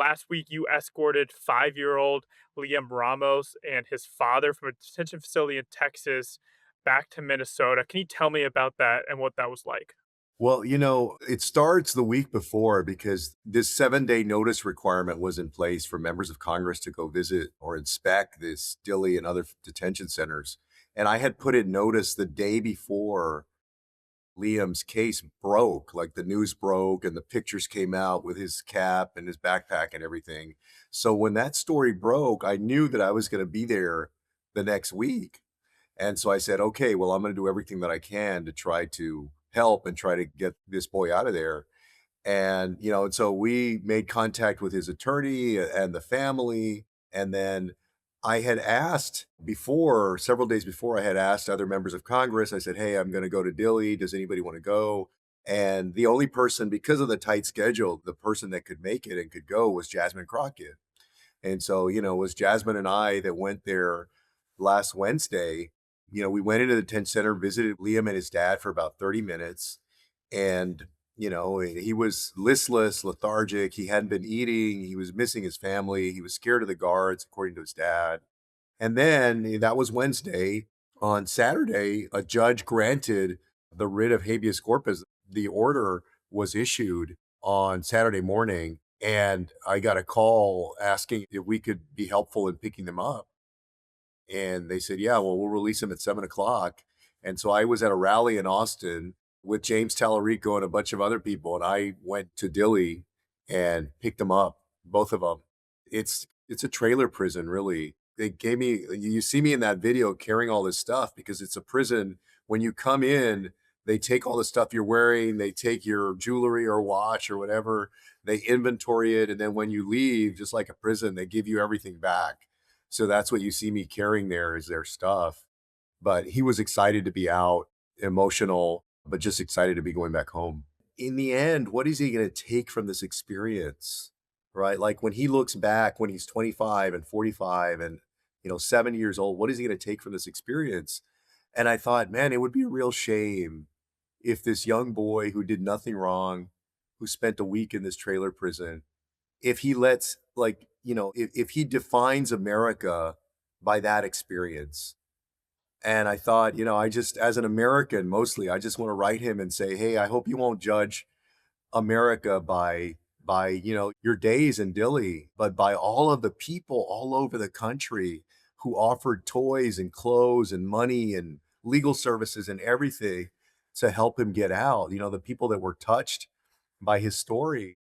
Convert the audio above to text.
last week you escorted 5-year-old Liam Ramos and his father from a detention facility in Texas back to Minnesota. Can you tell me about that and what that was like? Well, it starts the week before because this 7-day notice requirement was in place for members of Congress to go visit or inspect this Dilley and other detention centers. And I had put in notice the day before Liam's case broke, like the news broke and the pictures came out with his cap and his backpack and everything. So when that story broke, I knew that I was going to be there the next week. And so I said, okay, well, I'm going to do everything that I can to try to help and try to get this boy out of there. And so we made contact with his attorney and the family. And then I had asked before, several days before, I had asked other members of Congress, I said, hey, I'm going to go to Dilley. Does anybody want to go? And the only person, because of the tight schedule, the person that could make it and could go was Jasmine Crockett. And so, it was Jasmine and I that went there last Wednesday. We went into the tent center, visited Liam and his dad for about 30 minutes. And, he was listless, lethargic. He hadn't been eating. He was missing his family. He was scared of the guards, according to his dad. And then that was Wednesday. On Saturday, a judge granted the writ of habeas corpus. The order was issued on Saturday morning. And I got a call asking if we could be helpful in picking them up. And they said, yeah, well, we'll release him at 7 o'clock. And so I was at a rally in Austin with James Tallarico and a bunch of other people. And I went to Dilley and picked them up, both of them. It's a trailer prison, really. They gave me, you see me in that video carrying all this stuff because it's a prison. When you come in, they take all the stuff you're wearing, they take your jewelry or watch or whatever, they inventory it. And then when you leave, just like a prison, they give you everything back. So that's what you see me carrying there is their stuff. But he was excited to be out, emotional, but just excited to be going back home. In the end, what is he going to take from this experience? Right? Like when he looks back when he's 25 and 45 and 70 years old, what is he going to take from this experience? And I thought, man, it would be a real shame if this young boy who did nothing wrong, who spent a week in this trailer prison, if he lets if he defines America by that experience. And I thought, I just, as an American, mostly, I just want to write him and say, hey, I hope you won't judge America by your days in Dilley, but by all of the people all over the country who offered toys and clothes and money and legal services and everything to help him get out. The people that were touched by his story.